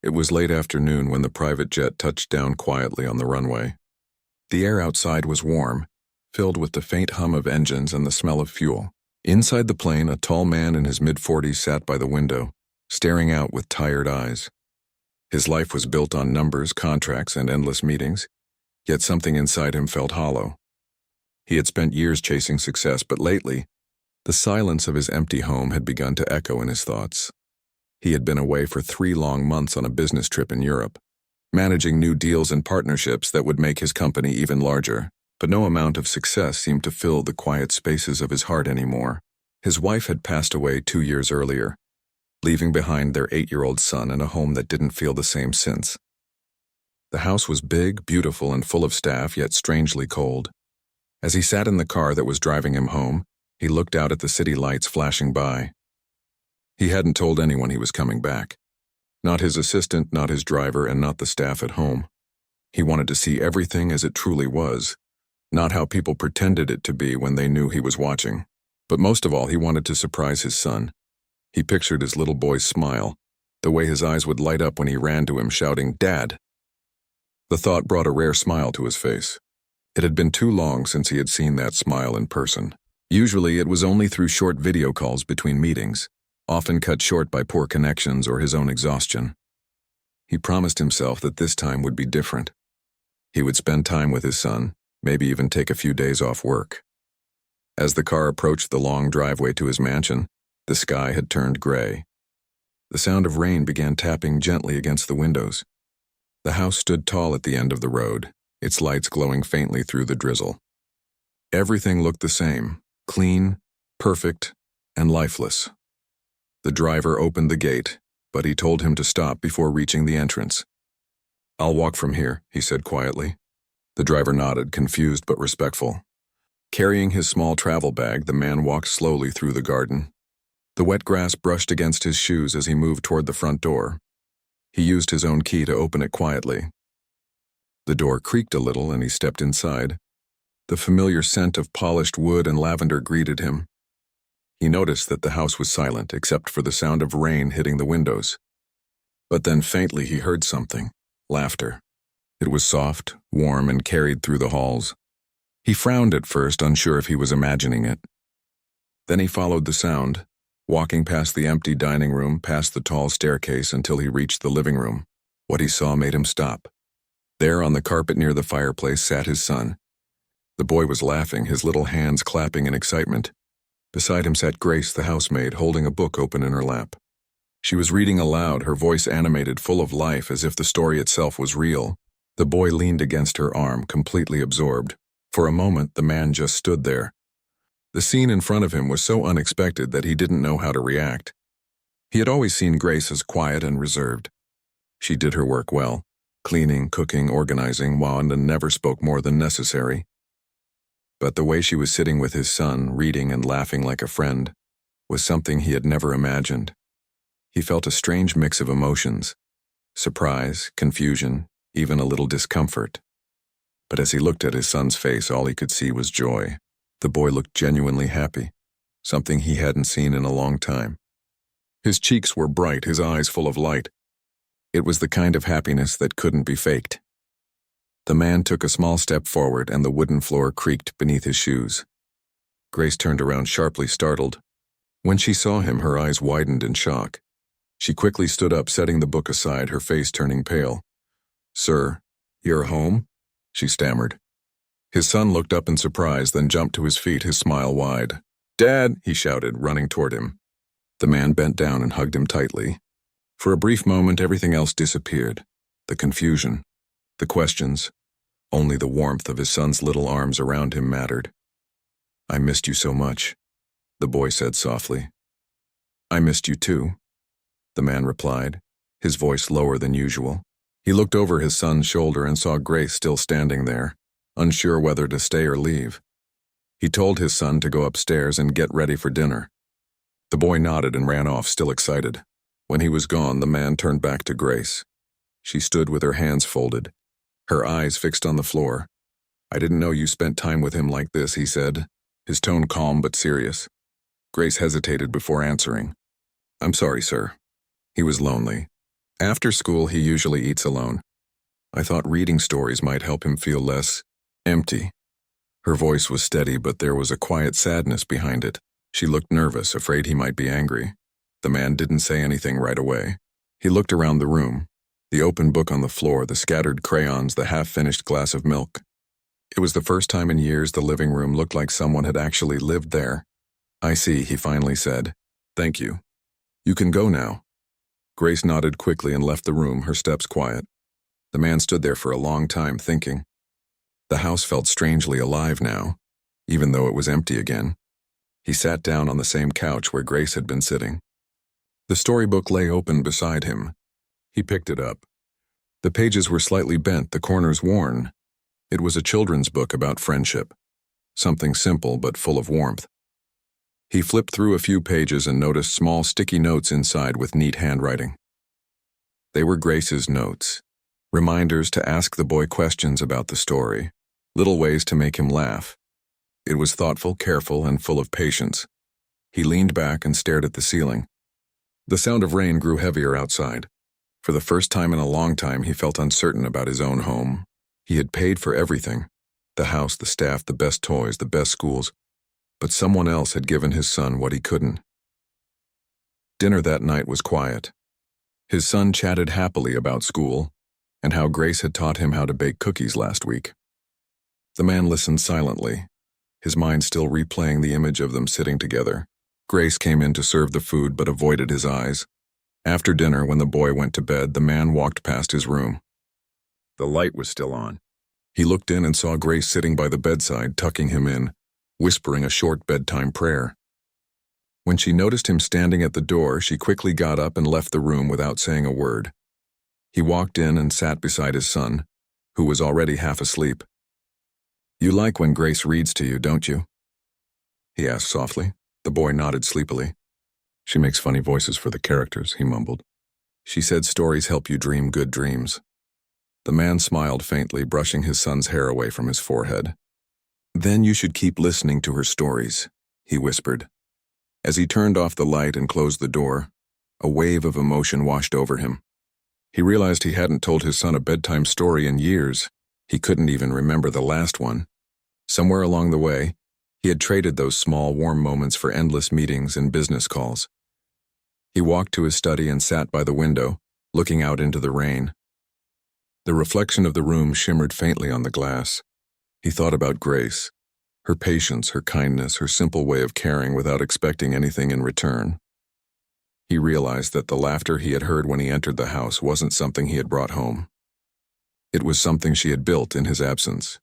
It was late afternoon when the private jet touched down quietly on the runway. The air outside was warm, filled with the faint hum of engines and the smell of fuel. Inside the plane, a tall man in his mid-40s sat by the window, staring out with tired eyes. His life was built on numbers, contracts, and endless meetings, yet something inside him felt hollow. He had spent years chasing success, but lately, the silence of his empty home had begun to echo in his thoughts. He had been away for 3 long months on a business trip in Europe, managing new deals and partnerships that would make his company even larger, but no amount of success seemed to fill the quiet spaces of his heart anymore. His wife had passed away 2 years earlier, leaving behind their 8-year-old son in a home that didn't feel the same since. The house was big, beautiful, and full of staff, yet strangely cold. As he sat in the car that was driving him home, he looked out at the city lights flashing by. He hadn't told anyone he was coming back. Not his assistant, not his driver, and not the staff at home. He wanted to see everything as it truly was, not how people pretended it to be when they knew he was watching. But most of all, he wanted to surprise his son. He pictured his little boy's smile, the way his eyes would light up when he ran to him shouting, "Dad!" The thought brought a rare smile to his face. It had been too long since he had seen that smile in person. Usually it was only through short video calls between meetings, often cut short by poor connections or his own exhaustion. He promised himself that this time would be different. He would spend time with his son, maybe even take a few days off work. As the car approached the long driveway to his mansion, the sky had turned gray. The sound of rain began tapping gently against the windows. The house stood tall at the end of the road, its lights glowing faintly through the drizzle. Everything looked the same, clean, perfect, and lifeless. The driver opened the gate, but he told him to stop before reaching the entrance. "I'll walk from here," he said quietly. The driver nodded, confused but respectful. Carrying his small travel bag, the man walked slowly through the garden. The wet grass brushed against his shoes as he moved toward the front door. He used his own key to open it quietly. The door creaked a little and he stepped inside. The familiar scent of polished wood and lavender greeted him. He noticed that the house was silent except for the sound of rain hitting the windows. But then faintly he heard something, laughter. It was soft, warm, and carried through the halls. He frowned at first, unsure if he was imagining it. Then he followed the sound, walking past the empty dining room, past the tall staircase until he reached the living room. What he saw made him stop. There on the carpet near the fireplace sat his son. The boy was laughing, his little hands clapping in excitement. Beside him sat Grace, the housemaid, holding a book open in her lap. She was reading aloud, her voice animated, full of life, as if the story itself was real. The boy leaned against her arm, completely absorbed. For a moment, the man just stood there. The scene in front of him was so unexpected that he didn't know how to react. He had always seen Grace as quiet and reserved. She did her work well, cleaning, cooking, organizing, and never spoke more than necessary. But the way she was sitting with his son, reading and laughing like a friend, was something he had never imagined. He felt a strange mix of emotions: surprise, confusion, even a little discomfort. But as he looked at his son's face, all he could see was joy. The boy looked genuinely happy, something he hadn't seen in a long time. His cheeks were bright, his eyes full of light. It was the kind of happiness that couldn't be faked. The man took a small step forward and the wooden floor creaked beneath his shoes. Grace turned around sharply, startled. When she saw him, her eyes widened in shock. She quickly stood up, setting the book aside, her face turning pale. "Sir, you're home?" she stammered. His son looked up in surprise, then jumped to his feet, his smile wide. "Dad!" he shouted, running toward him. The man bent down and hugged him tightly. For a brief moment, everything else disappeared. The confusion, the questions. Only the warmth of his son's little arms around him mattered. "I missed you so much," the boy said softly. "I missed you too," the man replied, his voice lower than usual. He looked over his son's shoulder and saw Grace still standing there, unsure whether to stay or leave. He told his son to go upstairs and get ready for dinner. The boy nodded and ran off, still excited. When he was gone, the man turned back to Grace. She stood with her hands folded, her eyes fixed on the floor. "I didn't know you spent time with him like this," he said, his tone calm but serious. Grace hesitated before answering. "I'm sorry, sir. He was lonely. After school, he usually eats alone. I thought reading stories might help him feel less empty. Her voice was steady, but there was a quiet sadness behind it. She looked nervous, afraid he might be angry. The man didn't say anything right away. He looked around the room, the open book on the floor, the scattered crayons, the half-finished glass of milk. It was the first time in years the living room looked like someone had actually lived there. "I see," he finally said. "Thank you. You can go now." Grace nodded quickly and left the room, her steps quiet. The man stood there for a long time, thinking. The house felt strangely alive now, even though it was empty again. He sat down on the same couch where Grace had been sitting. The storybook lay open beside him. He picked it up. The pages were slightly bent, the corners worn. It was a children's book about friendship. Something simple but full of warmth. He flipped through a few pages and noticed small sticky notes inside with neat handwriting. They were Grace's notes. Reminders to ask the boy questions about the story. Little ways to make him laugh. It was thoughtful, careful, and full of patience. He leaned back and stared at the ceiling. The sound of rain grew heavier outside. For the first time in a long time, he felt uncertain about his own home. He had paid for everything. The house, the staff, the best toys, the best schools. But someone else had given his son what he couldn't. Dinner that night was quiet. His son chatted happily about school and how Grace had taught him how to bake cookies last week. The man listened silently, his mind still replaying the image of them sitting together. Grace came in to serve the food but avoided his eyes. After dinner, when the boy went to bed, the man walked past his room. The light was still on. He looked in and saw Grace sitting by the bedside, tucking him in, whispering a short bedtime prayer. When she noticed him standing at the door, she quickly got up and left the room without saying a word. He walked in and sat beside his son, who was already half asleep. "You like when Grace reads to you, don't you?" he asked softly. The boy nodded sleepily. "She makes funny voices for the characters," he mumbled. "She said stories help you dream good dreams." The man smiled faintly, brushing his son's hair away from his forehead. "Then you should keep listening to her stories," he whispered. As he turned off the light and closed the door, a wave of emotion washed over him. He realized he hadn't told his son a bedtime story in years. He couldn't even remember the last one. Somewhere along the way, he had traded those small, warm moments for endless meetings and business calls. He walked to his study and sat by the window, looking out into the rain. The reflection of the room shimmered faintly on the glass. He thought about Grace, her patience, her kindness, her simple way of caring without expecting anything in return. He realized that the laughter he had heard when he entered the house wasn't something he had brought home. It was something she had built in his absence.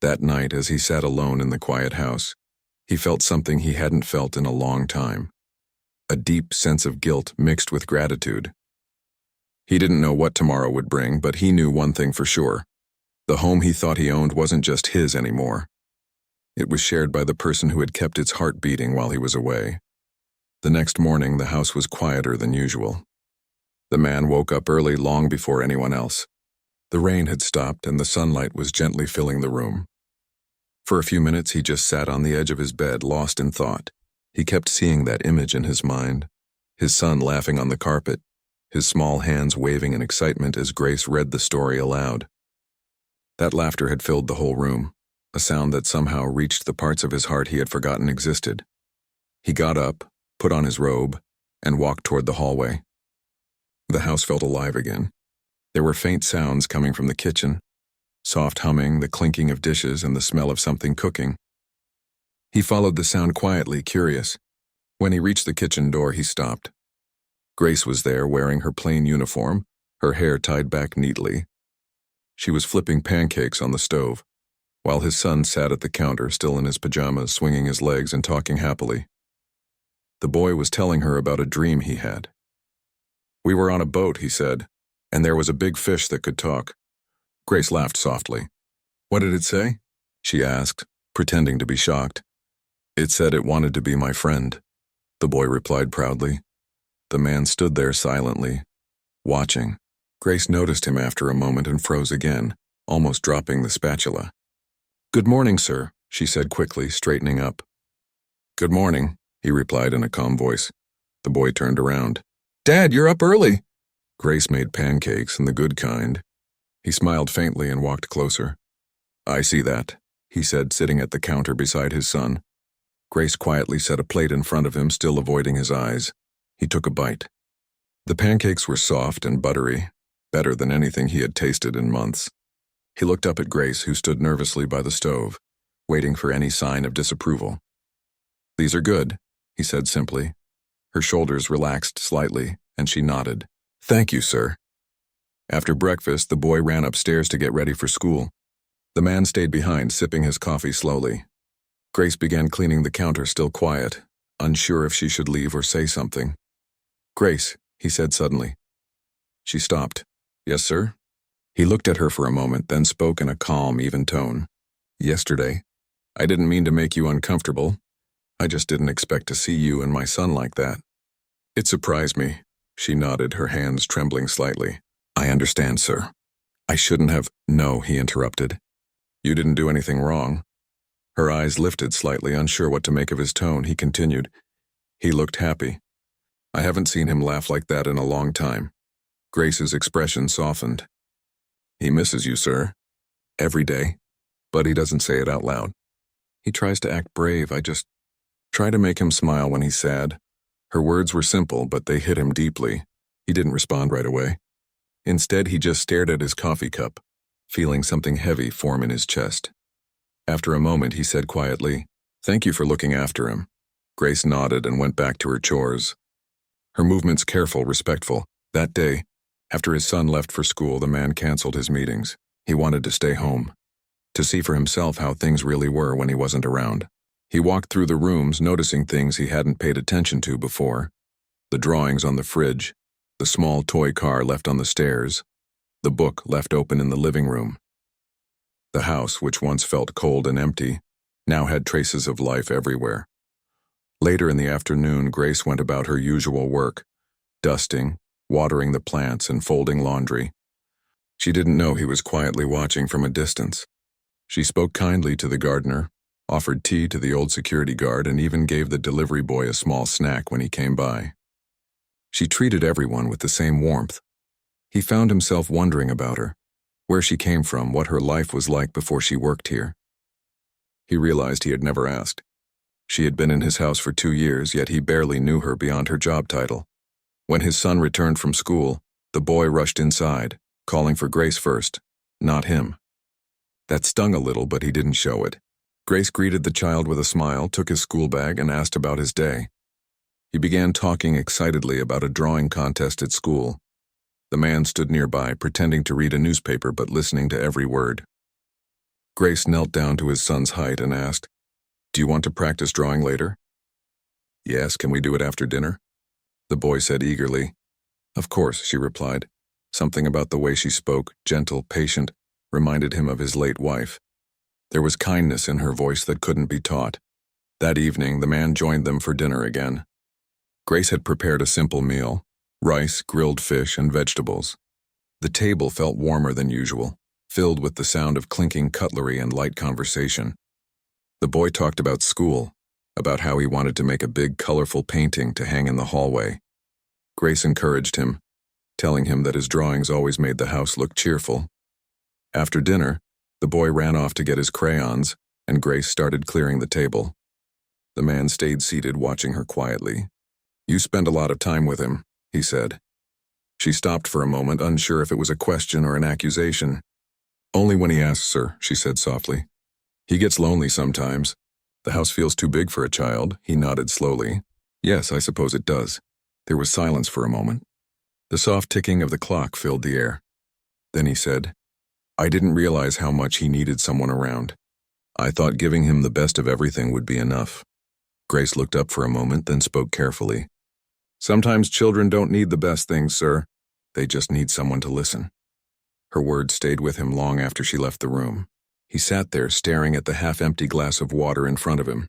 That night, as he sat alone in the quiet house, he felt something he hadn't felt in a long time. A deep sense of guilt mixed with gratitude. He didn't know what tomorrow would bring, but he knew one thing for sure. The home he thought he owned wasn't just his anymore. It was shared by the person who had kept its heart beating while he was away. The next morning, the house was quieter than usual. The man woke up early, long before anyone else. The rain had stopped and the sunlight was gently filling the room. For a few minutes, he just sat on the edge of his bed, lost in thought. He kept seeing that image in his mind. His son laughing on the carpet, his small hands waving in excitement as Grace read the story aloud. That laughter had filled the whole room, a sound that somehow reached the parts of his heart he had forgotten existed. He got up, put on his robe, and walked toward the hallway. The house felt alive again. There were faint sounds coming from the kitchen, soft humming, the clinking of dishes, and the smell of something cooking. He followed the sound quietly, curious. When he reached the kitchen door, he stopped. Grace was there, wearing her plain uniform, her hair tied back neatly. She was flipping pancakes on the stove, while his son sat at the counter, still in his pajamas, swinging his legs and talking happily. The boy was telling her about a dream he had. "We were on a boat," he said, "and there was a big fish that could talk." Grace laughed softly. "What did it say?" she asked, pretending to be shocked. "It said it wanted to be my friend," the boy replied proudly. The man stood there silently, watching. Grace noticed him after a moment and froze again, almost dropping the spatula. "Good morning, sir," she said quickly, straightening up. "Good morning," he replied in a calm voice. The boy turned around. "Dad, you're up early." Grace made pancakes and the good kind. He smiled faintly and walked closer. I see that, he said, sitting at the counter beside his son. Grace quietly set a plate in front of him, still avoiding his eyes. He took a bite. The pancakes were soft and buttery, better than anything he had tasted in months. He looked up at Grace, who stood nervously by the stove, waiting for any sign of disapproval. These are good, he said simply. Her shoulders relaxed slightly, and she nodded. Thank you, sir. After breakfast, the boy ran upstairs to get ready for school. The man stayed behind, sipping his coffee slowly. Grace began cleaning the counter, still quiet, unsure if she should leave or say something. Grace, he said suddenly. She stopped. Yes, sir? He looked at her for a moment, then spoke in a calm, even tone. Yesterday, I didn't mean to make you uncomfortable. I just didn't expect to see you and my son like that. It surprised me. She nodded, her hands trembling slightly. I understand, sir. I shouldn't have— No, he interrupted. You didn't do anything wrong. Her eyes lifted slightly, unsure what to make of his tone. He continued. He looked happy. I haven't seen him laugh like that in a long time. Grace's expression softened. He misses you, sir. Every day. But he doesn't say it out loud. He tries to act brave. I just try to make him smile when he's sad. Her words were simple, but they hit him deeply. He didn't respond right away. Instead, he just stared at his coffee cup, feeling something heavy form in his chest. After a moment, he said quietly, Thank you for looking after him. Grace nodded and went back to her chores. Her movements careful, respectful. That day, after his son left for school, the man canceled his meetings. He wanted to stay home, to see for himself how things really were when he wasn't around. He walked through the rooms, noticing things he hadn't paid attention to before. The drawings on the fridge, the small toy car left on the stairs, the book left open in the living room. The house, which once felt cold and empty, now had traces of life everywhere. Later in the afternoon, Grace went about her usual work, dusting, watering the plants, and folding laundry. She didn't know he was quietly watching from a distance. She spoke kindly to the gardener, offered tea to the old security guard, and even gave the delivery boy a small snack when he came by. She treated everyone with the same warmth. He found himself wondering about her, where she came from, what her life was like before she worked here. He realized he had never asked. She had been in his house for 2 years, yet he barely knew her beyond her job title. When his son returned from school, the boy rushed inside, calling for Grace first, not him. That stung a little, but he didn't show it. Grace greeted the child with a smile, took his school bag, and asked about his day. He began talking excitedly about a drawing contest at school. The man stood nearby, pretending to read a newspaper but listening to every word. Grace knelt down to his son's height and asked, Do you want to practice drawing later? Yes, can we do it after dinner? The boy said eagerly. Of course, she replied. Something about the way she spoke, gentle, patient, reminded him of his late wife. There was kindness in her voice that couldn't be taught. That evening, the man joined them for dinner again. Grace had prepared a simple meal, rice, grilled fish, and vegetables. The table felt warmer than usual, filled with the sound of clinking cutlery and light conversation. The boy talked about school, about how he wanted to make a big, colorful painting to hang in the hallway. Grace encouraged him, telling him that his drawings always made the house look cheerful. After dinner, the boy ran off to get his crayons, and Grace started clearing the table. The man stayed seated, watching her quietly. You spend a lot of time with him, he said. She stopped for a moment, unsure if it was a question or an accusation. Only when he asks her, she said softly. He gets lonely sometimes. The house feels too big for a child, he nodded slowly. Yes, I suppose it does. There was silence for a moment. The soft ticking of the clock filled the air. Then he said, I didn't realize how much he needed someone around. I thought giving him the best of everything would be enough. Grace looked up for a moment, then spoke carefully. Sometimes children don't need the best things, sir. They just need someone to listen. Her words stayed with him long after she left the room. He sat there staring at the half-empty glass of water in front of him.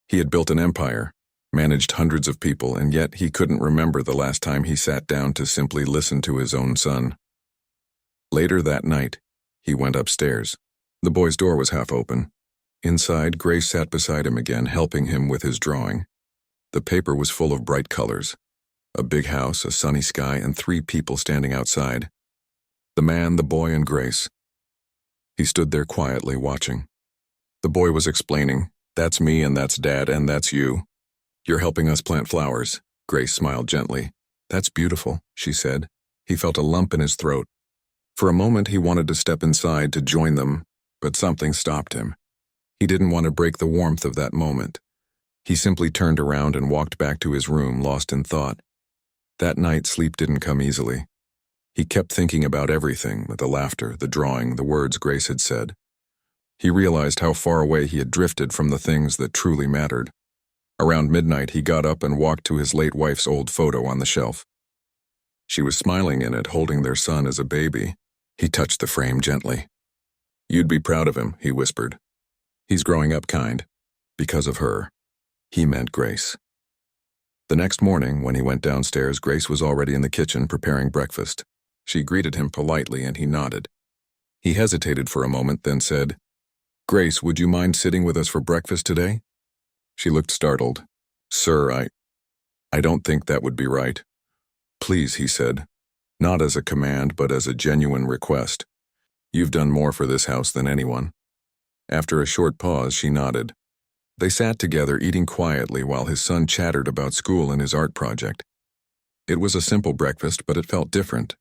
He had built an empire, managed hundreds of people, and yet he couldn't remember the last time he sat down to simply listen to his own son. Later that night, he went upstairs. The boy's door was half open. Inside, Grace sat beside him again, helping him with his drawing. The paper was full of bright colors. A big house, a sunny sky, and 3 people standing outside. The man, the boy, and Grace. He stood there quietly, watching. The boy was explaining, "That's me and that's Dad and that's you. You're helping us plant flowers." Grace smiled gently. "That's beautiful," she said. He felt a lump in his throat. For a moment he wanted to step inside to join them, but something stopped him. He didn't want to break the warmth of that moment. He simply turned around and walked back to his room, lost in thought. That night, sleep didn't come easily. He kept thinking about everything, the laughter, the drawing, the words Grace had said. He realized how far away he had drifted from the things that truly mattered. Around midnight, he got up and walked to his late wife's old photo on the shelf. She was smiling in it, holding their son as a baby. He touched the frame gently. "You'd be proud of him," he whispered. "He's growing up kind. Because of her." He meant Grace. The next morning, when he went downstairs, Grace was already in the kitchen preparing breakfast. She greeted him politely and he nodded. He hesitated for a moment, then said, "Grace, would you mind sitting with us for breakfast today?" She looked startled. "Sir, I don't think that would be right." "Please," he said, not as a command but as a genuine request. "You've done more for this house than anyone." After a short pause, she nodded. They sat together eating quietly while his son chattered about school and his art project. It was a simple breakfast, but it felt different,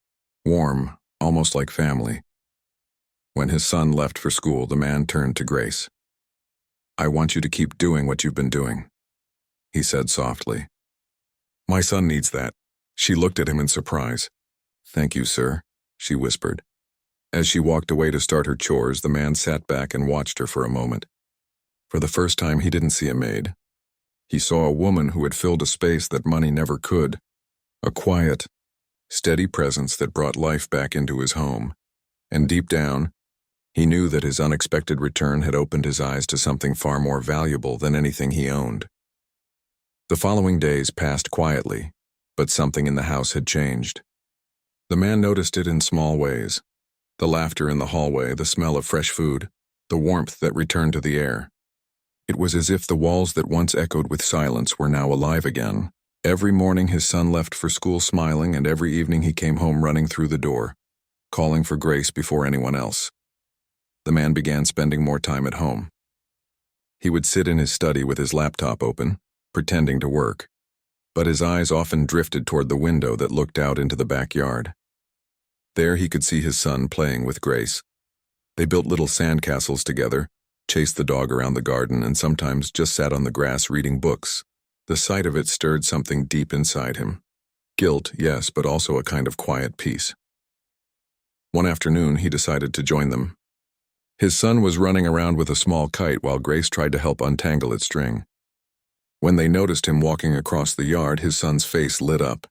warm, almost like family. When his son left for school, the man turned to Grace. "I want you to keep doing what you've been doing," he said softly. "My son needs that." She looked at him in surprise. "Thank you, sir," she whispered. As she walked away to start her chores, the man sat back and watched her for a moment. For the first time, he didn't see a maid. He saw a woman who had filled a space that money never could. A quiet, steady presence that brought life back into his home. And deep down, he knew that his unexpected return had opened his eyes to something far more valuable than anything he owned. The following days passed quietly, but something in the house had changed. The man noticed it in small ways. The laughter in the hallway, the smell of fresh food, the warmth that returned to the air. It was as if the walls that once echoed with silence were now alive again. Every morning his son left for school smiling, and every evening he came home running through the door, calling for Grace before anyone else. The man began spending more time at home. He would sit in his study with his laptop open, pretending to work, but his eyes often drifted toward the window that looked out into the backyard. There he could see his son playing with Grace. They built little sandcastles together, chased the dog around the garden, and sometimes just sat on the grass reading books. The sight of it stirred something deep inside him. Guilt, yes, but also a kind of quiet peace. One afternoon, he decided to join them. His son was running around with a small kite while Grace tried to help untangle its string. When they noticed him walking across the yard, his son's face lit up.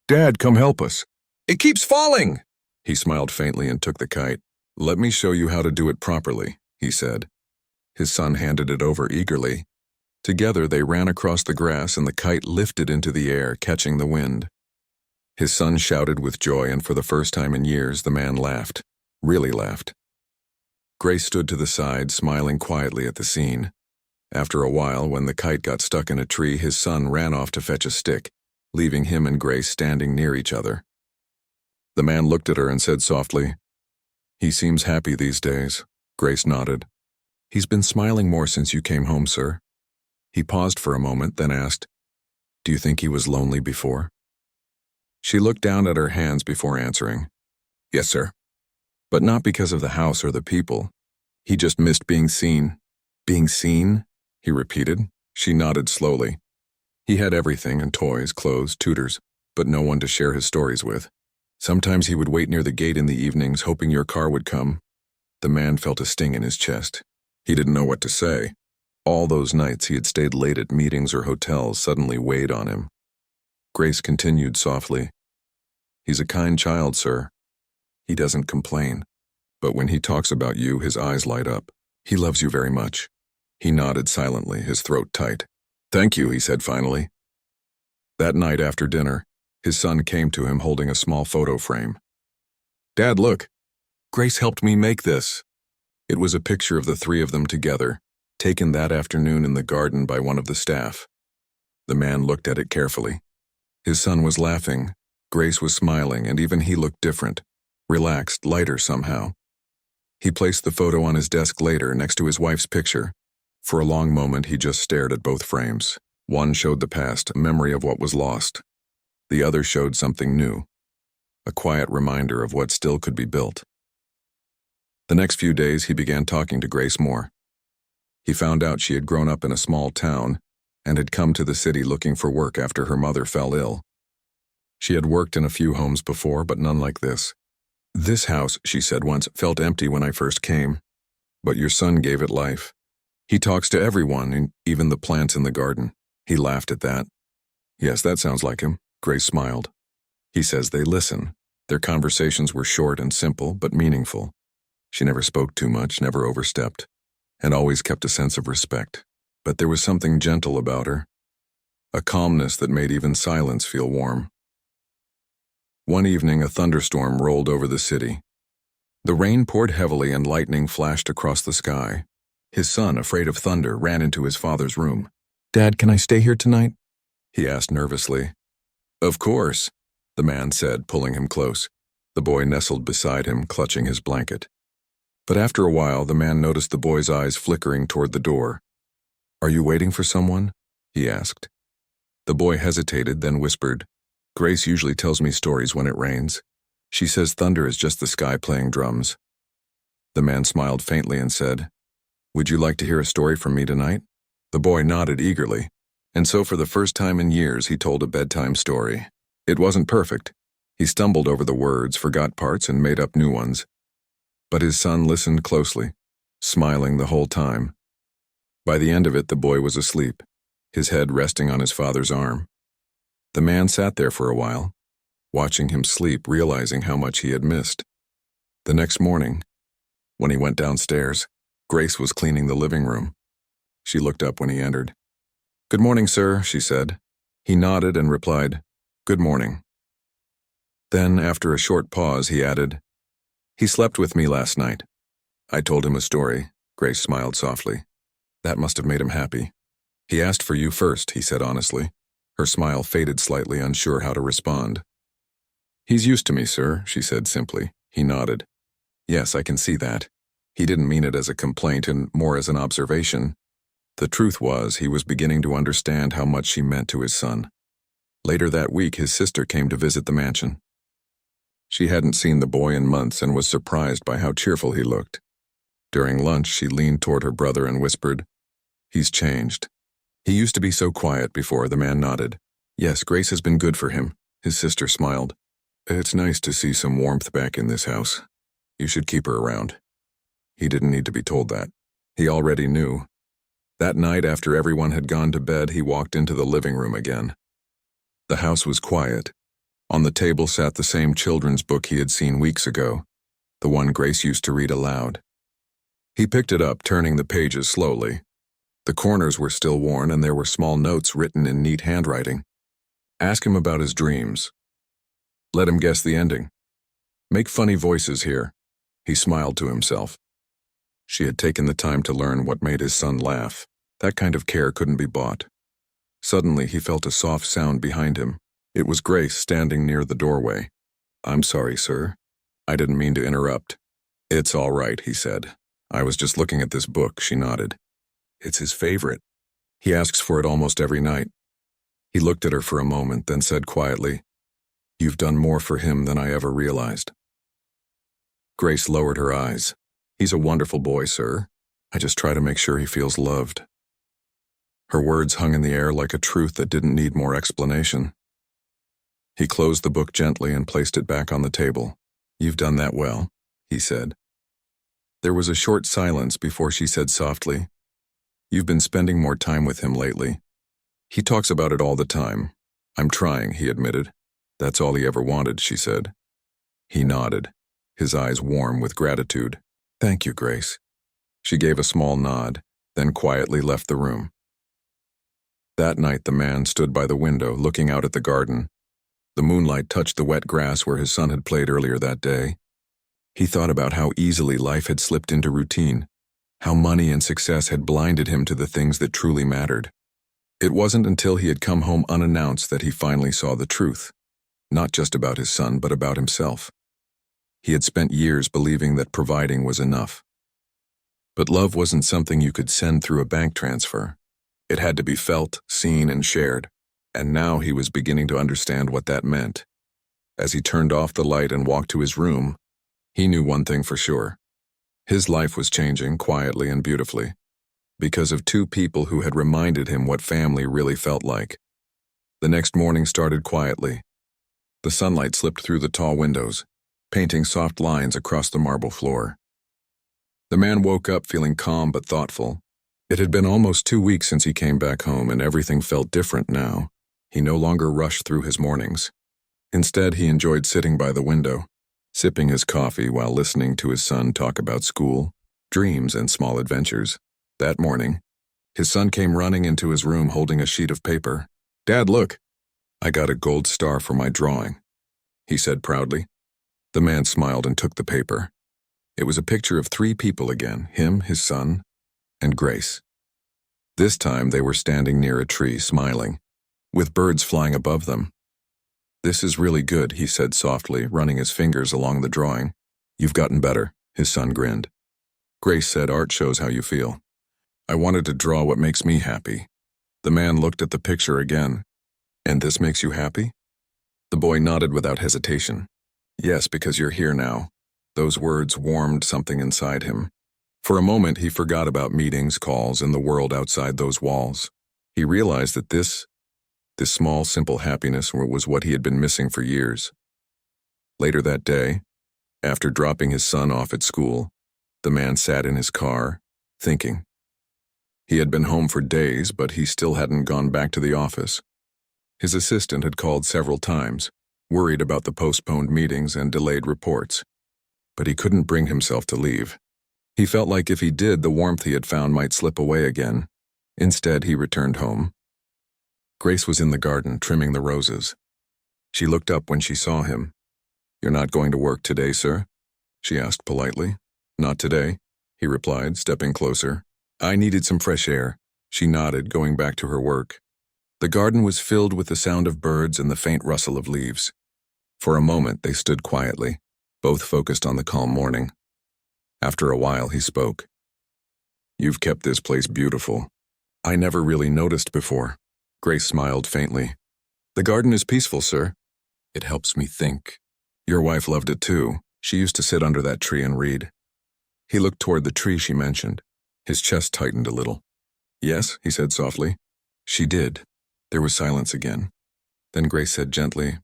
"Dad, come help us." "It keeps falling!" He smiled faintly and took the kite. "Let me show you how to do it properly," he said. His son handed it over eagerly. Together they ran across the grass and the kite lifted into the air, catching the wind. His son shouted with joy, and for the first time in years the man laughed, really laughed. Grace stood to the side, smiling quietly at the scene. After a while, when the kite got stuck in a tree, his son ran off to fetch a stick, leaving him and Grace standing near each other. The man looked at her and said softly, "He seems happy these days." Grace nodded. "He's been smiling more since you came home, sir." He paused for a moment, then asked, "Do you think he was lonely before?" She looked down at her hands before answering, "Yes, sir." But not because of the house or the people. He just missed being seen. "Being seen?" he repeated. She nodded slowly. He had everything, and toys, clothes, tutors, but no one to share his stories with. Sometimes he would wait near the gate in the evenings, hoping your car would come. The man felt a sting in his chest. He didn't know what to say. All those nights he had stayed late at meetings or hotels suddenly weighed on him. Grace continued softly, "He's a kind child, sir. He doesn't complain. But when he talks about you, his eyes light up. He loves you very much." He nodded silently, his throat tight. "Thank you," he said finally. That night after dinner, his son came to him holding a small photo frame. "Dad, look. Grace helped me make this." It was a picture of the 3 of them together, taken that afternoon in the garden by one of the staff. The man looked at it carefully. His son was laughing, Grace was smiling, and even he looked different, relaxed, lighter somehow. He placed the photo on his desk later next to his wife's picture. For a long moment he just stared at both frames. One showed the past, a memory of what was lost. The other showed something new, a quiet reminder of what still could be built. The next few days he began talking to Grace more. He found out she had grown up in a small town and had come to the city looking for work after her mother fell ill. She had worked in a few homes before, but none like this. "This house," she said once, "felt empty when I first came. But your son gave it life. He talks to everyone, even the plants in the garden." He laughed at that. "Yes, that sounds like him." Grace smiled. "He says they listen. Their conversations were short and simple, but meaningful. She never spoke too much, never overstepped, and always kept a sense of respect. But there was something gentle about her, a calmness that made even silence feel warm." One evening, a thunderstorm rolled over the city. The rain poured heavily and lightning flashed across the sky. His son, afraid of thunder, ran into his father's room. "Dad, can I stay here tonight?" he asked nervously. "Of course," the man said, pulling him close. The boy nestled beside him, clutching his blanket. But after a while, the man noticed the boy's eyes flickering toward the door. "Are you waiting for someone?" he asked. The boy hesitated, then whispered, "Grace usually tells me stories when it rains. She says thunder is just the sky playing drums." The man smiled faintly and said, "Would you like to hear a story from me tonight?" The boy nodded eagerly, and so for the first time in years he told a bedtime story. It wasn't perfect. He stumbled over the words, forgot parts, and made up new ones. But his son listened closely, smiling the whole time. By the end of it, the boy was asleep, his head resting on his father's arm. The man sat there for a while, watching him sleep, realizing how much he had missed. The next morning, when he went downstairs, Grace was cleaning the living room. She looked up when he entered. "Good morning, sir," she said. He nodded and replied, "Good morning." Then, after a short pause, he added, "He slept with me last night." I told him a story. Grace smiled softly. That must have made him happy. "He asked for you first," he said honestly. Her smile faded slightly, unsure how to respond. "He's used to me, sir," she said simply. He nodded. "Yes, I can see that." He didn't mean it as a complaint and more as an observation. The truth was, he was beginning to understand how much she meant to his son. Later that week, his sister came to visit the mansion. She hadn't seen the boy in months and was surprised by how cheerful he looked. During lunch, she leaned toward her brother and whispered, "He's changed. He used to be so quiet before." The man nodded. "Yes, Grace has been good for him." His sister smiled. "It's nice to see some warmth back in this house. You should keep her around." He didn't need to be told that. He already knew. That night, after everyone had gone to bed, he walked into the living room again. The house was quiet. On the table sat the same children's book he had seen weeks ago, the one Grace used to read aloud. He picked it up, turning the pages slowly. The corners were still worn, and there were small notes written in neat handwriting. "Ask him about his dreams. Let him guess the ending. Make funny voices here." He smiled to himself. She had taken the time to learn what made his son laugh. That kind of care couldn't be bought. Suddenly, he felt a soft sound behind him. It was Grace standing near the doorway. "I'm sorry, sir. I didn't mean to interrupt." "It's all right," he said. "I was just looking at this book." She nodded. "It's his favorite. He asks for it almost every night." He looked at her for a moment, then said quietly, "You've done more for him than I ever realized." Grace lowered her eyes. "He's a wonderful boy, sir. I just try to make sure he feels loved." Her words hung in the air like a truth that didn't need more explanation. He closed the book gently and placed it back on the table. "You've done that well," he said. There was a short silence before she said softly, "You've been spending more time with him lately. He talks about it all the time." "I'm trying," he admitted. "That's all he ever wanted," she said. He nodded, his eyes warm with gratitude. "Thank you, Grace." She gave a small nod, then quietly left the room. That night the man stood by the window, looking out at the garden. The moonlight touched the wet grass where his son had played earlier that day. He thought about how easily life had slipped into routine, how money and success had blinded him to the things that truly mattered. It wasn't until he had come home unannounced that he finally saw the truth, not just about his son, but about himself. He had spent years believing that providing was enough. But love wasn't something you could send through a bank transfer. It had to be felt, seen, and shared, and now he was beginning to understand what that meant. As he turned off the light and walked to his room, he knew one thing for sure. His life was changing quietly and beautifully, because of two people who had reminded him what family really felt like. The next morning started quietly. The sunlight slipped through the tall windows, painting soft lines across the marble floor. The man woke up feeling calm but thoughtful. It had been almost 2 weeks since he came back home, and everything felt different now. He no longer rushed through his mornings. Instead, he enjoyed sitting by the window, sipping his coffee while listening to his son talk about school, dreams, and small adventures. That morning, his son came running into his room holding a sheet of paper. "Dad, look! I got a gold star for my drawing," he said proudly. The man smiled and took the paper. It was a picture of 3 people again, him, his son, and Grace. This time they were standing near a tree, smiling, with birds flying above them. "This is really good," he said softly, running his fingers along the drawing. "You've gotten better," his son grinned. Grace said, "Art shows how you feel. I wanted to draw what makes me happy." The man looked at the picture again. "And this makes you happy?" The boy nodded without hesitation. "Yes, because you're here now." Those words warmed something inside him. For a moment, he forgot about meetings, calls, and the world outside those walls. He realized that this small, simple happiness was what he had been missing for years. Later that day, after dropping his son off at school, the man sat in his car, thinking. He had been home for days, but he still hadn't gone back to the office. His assistant had called several times, worried about the postponed meetings and delayed reports. But he couldn't bring himself to leave. He felt like if he did, the warmth he had found might slip away again. Instead, he returned home. Grace was in the garden, trimming the roses. She looked up when she saw him. "You're not going to work today, sir?" she asked politely. "Not today," he replied, stepping closer. "I needed some fresh air." She nodded, going back to her work. The garden was filled with the sound of birds and the faint rustle of leaves. For a moment, they stood quietly, both focused on the calm morning. After a while, he spoke. "You've kept this place beautiful. I never really noticed before." Grace smiled faintly. "The garden is peaceful, sir. It helps me think. Your wife loved it too. She used to sit under that tree and read." He looked toward the tree she mentioned. His chest tightened a little. "Yes," he said softly. "She did." There was silence again. Then Grace said gently,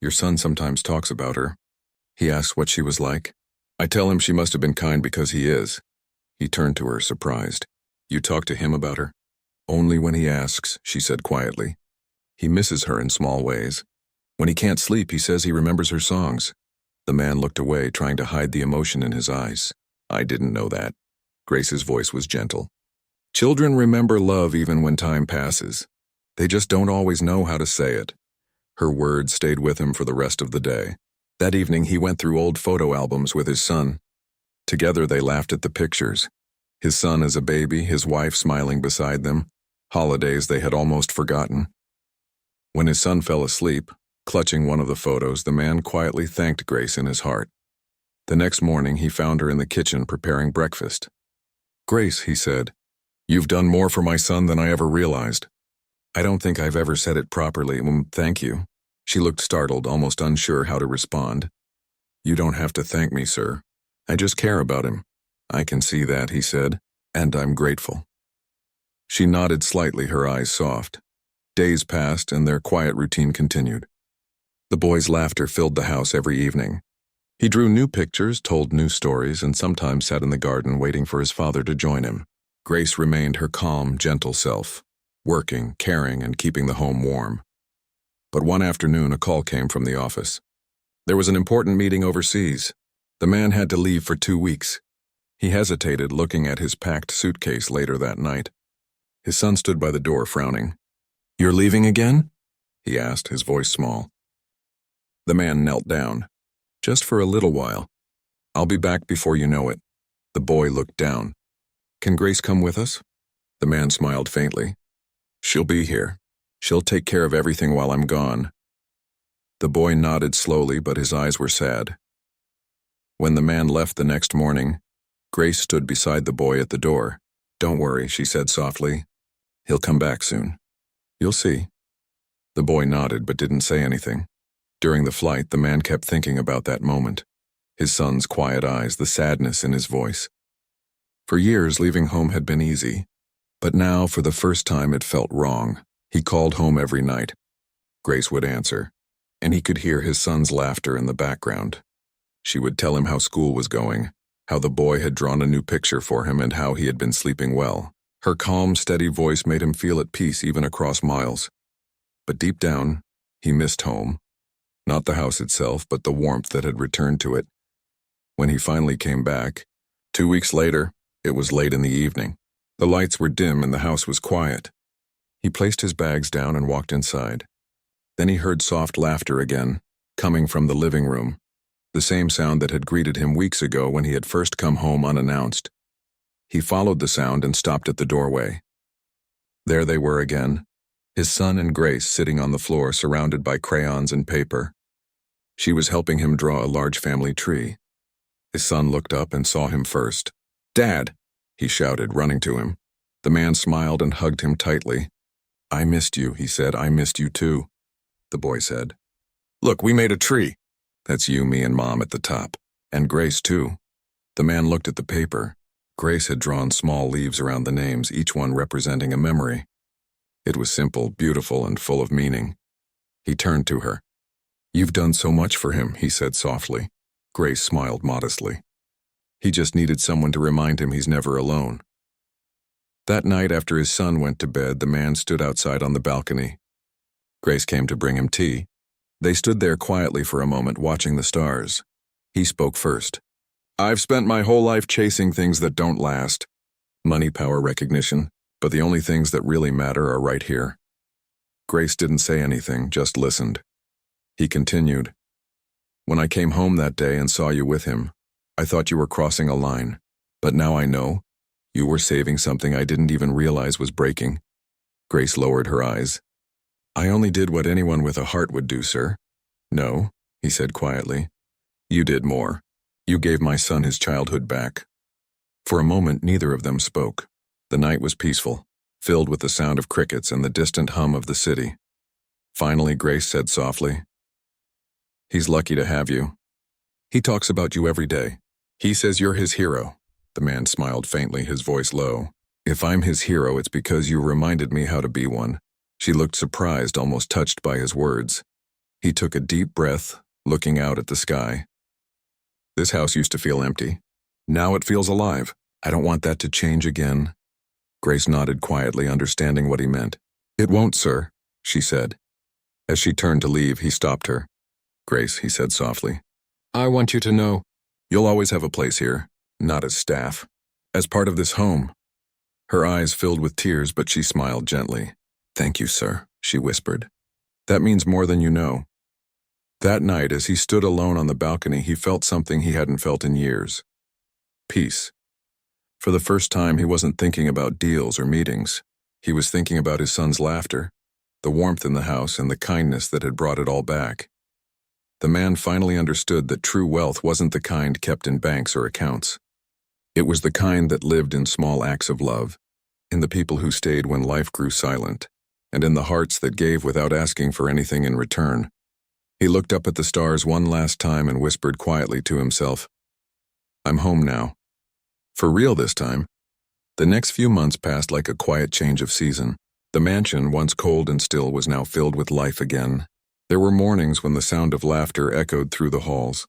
"Your son sometimes talks about her. He asks what she was like. I tell him she must have been kind because he is." He turned to her, surprised. "You talk to him about her?" "Only when he asks," she said quietly. "He misses her in small ways. When he can't sleep, he says he remembers her songs." The man looked away, trying to hide the emotion in his eyes. "I didn't know that." Grace's voice was gentle. "Children remember love even when time passes. They just don't always know how to say it." Her words stayed with him for the rest of the day. That evening, he went through old photo albums with his son. Together, they laughed at the pictures. His son as a baby, his wife smiling beside them, holidays they had almost forgotten. When his son fell asleep, clutching one of the photos, the man quietly thanked Grace in his heart. The next morning, he found her in the kitchen preparing breakfast. "Grace," he said, "you've done more for my son than I ever realized." "I don't think I've ever said it properly. Thank you." She looked startled, almost unsure how to respond. "You don't have to thank me, sir. I just care about him." "I can see that," he said, "and I'm grateful." She nodded slightly, her eyes soft. Days passed, and their quiet routine continued. The boy's laughter filled the house every evening. He drew new pictures, told new stories, and sometimes sat in the garden waiting for his father to join him. Grace remained her calm, gentle self, working, caring, and keeping the home warm. But one afternoon, a call came from the office. There was an important meeting overseas. The man had to leave for 2 weeks. He hesitated, looking at his packed suitcase later that night. His son stood by the door, frowning. "You're leaving again?" he asked, his voice small. The man knelt down. "Just for a little while. I'll be back before you know it." The boy looked down. "Can Grace come with us?" The man smiled faintly. She'll be here. She'll take care of everything while I'm gone." The boy nodded slowly, but his eyes were sad. When the man left the next morning, Grace stood beside the boy at the door. "Don't worry," she said softly. "He'll come back soon. You'll see." The boy nodded but didn't say anything. During the flight, the man kept thinking about that moment. His son's quiet eyes, the sadness in his voice. For years, leaving home had been easy. But now, for the first time, it felt wrong. He called home every night. Grace would answer, and he could hear his son's laughter in the background. She would tell him how school was going, how the boy had drawn a new picture for him, and how he had been sleeping well. Her calm, steady voice made him feel at peace even across miles. But deep down, he missed home. Not the house itself, but the warmth that had returned to it. When he finally came back, 2 weeks later, it was late in the evening. The lights were dim and the house was quiet. He placed his bags down and walked inside. Then he heard soft laughter again, coming from the living room, the same sound that had greeted him weeks ago when he had first come home unannounced. He followed the sound and stopped at the doorway. There they were again, his son and Grace sitting on the floor surrounded by crayons and paper. She was helping him draw a large family tree. His son looked up and saw him first. "Dad!" he shouted, running to him. The man smiled and hugged him tightly. "I missed you," he said. "I missed you too," the boy said. "Look, we made a tree." "That's you, me, and Mom at the top. And Grace too." The man looked at the paper. Grace had drawn small leaves around the names, each one representing a memory. It was simple, beautiful, and full of meaning. He turned to her. "You've done so much for him," he said softly. Grace smiled modestly. He just needed someone to remind him he's never alone. That night after his son went to bed, the man stood outside on the balcony. Grace came to bring him tea. They stood there quietly for a moment, watching the stars. He spoke first. "I've spent my whole life chasing things that don't last. Money, power, recognition, but the only things that really matter are right here." Grace didn't say anything, just listened. He continued. "When I came home that day and saw you with him, I thought you were crossing a line, but now I know you were saving something I didn't even realize was breaking." Grace lowered her eyes. "I only did what anyone with a heart would do, sir." "No," he said quietly. "You did more. You gave my son his childhood back." For a moment, neither of them spoke. The night was peaceful, filled with the sound of crickets and the distant hum of the city. Finally, Grace said softly, "He's lucky to have you. He talks about you every day. He says you're his hero." The man smiled faintly, his voice low. "If I'm his hero, it's because you reminded me how to be one." She looked surprised, almost touched by his words. He took a deep breath, looking out at the sky. "This house used to feel empty. Now it feels alive. I don't want that to change again." Grace nodded quietly, understanding what he meant. "It won't, sir," she said. As she turned to leave, he stopped her. "Grace," he said softly, "I want you to know, you'll always have a place here, not as staff, as part of this home." Her eyes filled with tears, but she smiled gently. "Thank you, sir," she whispered. "That means more than you know." That night, as he stood alone on the balcony, he felt something he hadn't felt in years. Peace. For the first time, he wasn't thinking about deals or meetings. He was thinking about his son's laughter, the warmth in the house, and the kindness that had brought it all back. The man finally understood that true wealth wasn't the kind kept in banks or accounts. It was the kind that lived in small acts of love, in the people who stayed when life grew silent, and in the hearts that gave without asking for anything in return. He looked up at the stars one last time and whispered quietly to himself, "I'm home now. For real this time." The next few months passed like a quiet change of season. The mansion, once cold and still, was now filled with life again. There were mornings when the sound of laughter echoed through the halls,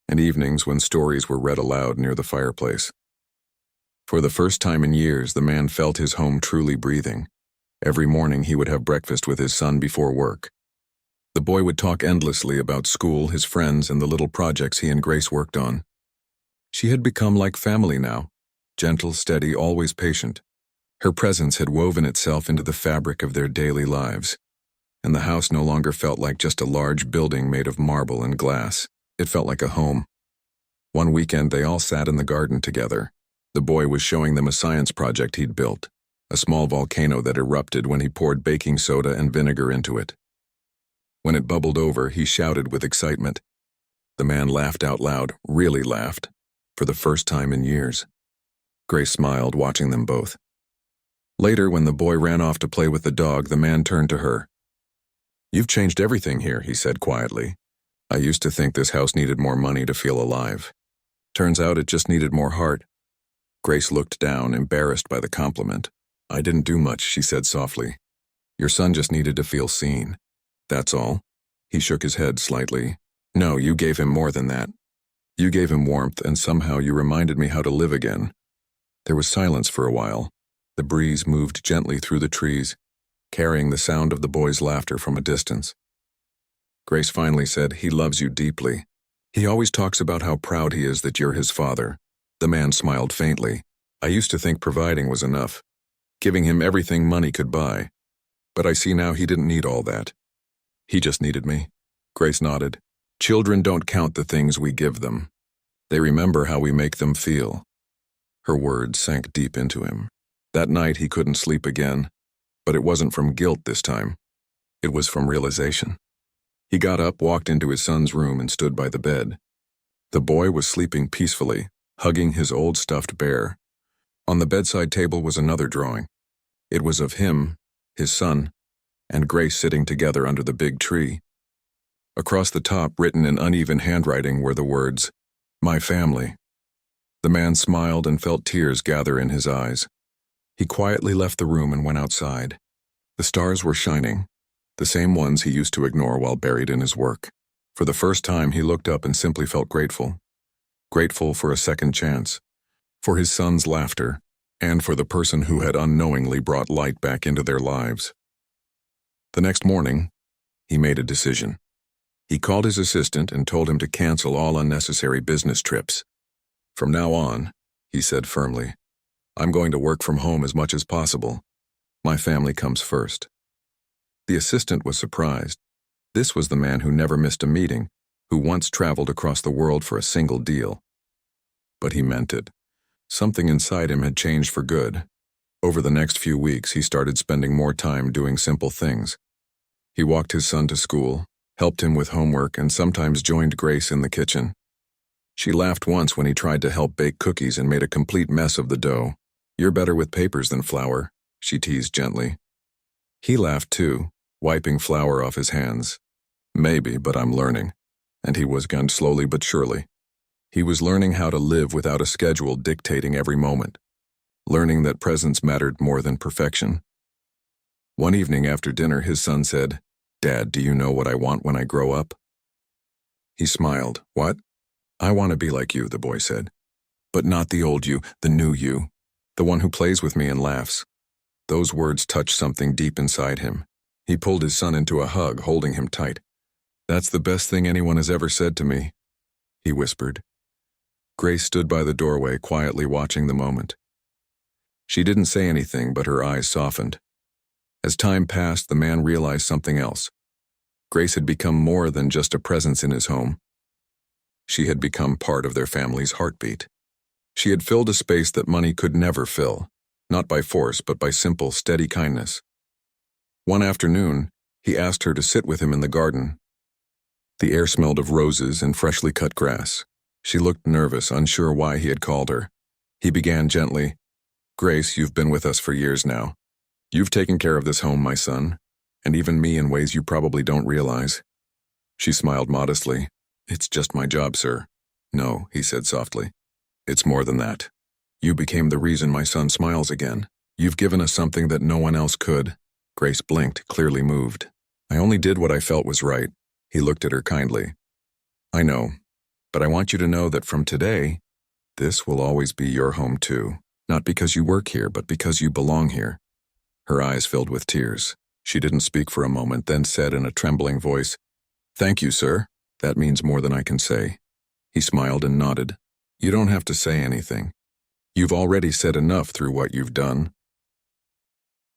and evenings when stories were read aloud near the fireplace. For the first time in years, the man felt his home truly breathing. Every morning he would have breakfast with his son before work. The boy would talk endlessly about school, his friends, and the little projects he and Grace worked on. She had become like family now, gentle, steady, always patient. Her presence had woven itself into the fabric of their daily lives, and the house no longer felt like just a large building made of marble and glass. It felt like a home. One weekend they all sat in the garden together. The boy was showing them a science project he'd built, a small volcano that erupted when he poured baking soda and vinegar into it. When it bubbled over, he shouted with excitement. The man laughed out loud, really laughed, for the first time in years. Grace smiled, watching them both. Later, when the boy ran off to play with the dog, the man turned to her. "You've changed everything here," he said quietly. "I used to think this house needed more money to feel alive. Turns out it just needed more heart." Grace looked down, embarrassed by the compliment. "I didn't do much," she said softly. "Your son just needed to feel seen. That's all." He shook his head slightly. "No, you gave him more than that. You gave him warmth, and somehow you reminded me how to live again." There was silence for a while. The breeze moved gently through the trees, carrying the sound of the boy's laughter from a distance. Grace finally said, "He loves you deeply. He always talks about how proud he is that you're his father." The man smiled faintly. "I used to think providing was enough, giving him everything money could buy. But I see now he didn't need all that. He just needed me." Grace nodded. "Children don't count the things we give them. They remember how we make them feel." Her words sank deep into him. That night he couldn't sleep again, but it wasn't from guilt this time. It was from realization. He got up, walked into his son's room, and stood by the bed. The boy was sleeping peacefully, hugging his old stuffed bear. On the bedside table was another drawing. It was of him, his son, and Grace sitting together under the big tree. Across the top, written in uneven handwriting, were the words, "My family." The man smiled and felt tears gather in his eyes. He quietly left the room and went outside. The stars were shining, the same ones he used to ignore while buried in his work. For the first time, he looked up and simply felt grateful. Grateful for a second chance, for his son's laughter, and for the person who had unknowingly brought light back into their lives. The next morning, he made a decision. He called his assistant and told him to cancel all unnecessary business trips. "From now on," he said firmly, "I'm going to work from home as much as possible. My family comes first." The assistant was surprised. This was the man who never missed a meeting, who once traveled across the world for a single deal. But he meant it. Something inside him had changed for good. Over the next few weeks, he started spending more time doing simple things. He walked his son to school, helped him with homework, and sometimes joined Grace in the kitchen. She laughed once when he tried to help bake cookies and made a complete mess of the dough. "You're better with papers than flour," she teased gently. He laughed too, wiping flour off his hands. "Maybe, but I'm learning." And he was gone slowly but surely. He was learning how to live without a schedule dictating every moment, learning that presence mattered more than perfection. One evening after dinner, his son said, "Dad, do you know what I want when I grow up?" He smiled. "What?" "I want to be like you," the boy said. "But not the old you, the new you, the one who plays with me and laughs." Those words touched something deep inside him. He pulled his son into a hug, holding him tight. "That's the best thing anyone has ever said to me," he whispered. Grace stood by the doorway, quietly watching the moment. She didn't say anything, but her eyes softened. As time passed, the man realized something else. Grace had become more than just a presence in his home. She had become part of their family's heartbeat. She had filled a space that money could never fill, not by force, but by simple, steady kindness. One afternoon, he asked her to sit with him in the garden. The air smelled of roses and freshly cut grass. She looked nervous, unsure why he had called her. He began gently, "Grace, you've been with us for years now. You've taken care of this home, my son, and even me in ways you probably don't realize." She smiled modestly. "It's just my job, sir." "No," he said softly. "It's more than that. You became the reason my son smiles again. You've given us something that no one else could." Grace blinked, clearly moved. "I only did what I felt was right." He looked at her kindly. "I know, but I want you to know that from today, this will always be your home too. Not because you work here, but because you belong here." Her eyes filled with tears. She didn't speak for a moment, then said in a trembling voice, "Thank you, sir. That means more than I can say." He smiled and nodded. "You don't have to say anything. You've already said enough through what you've done.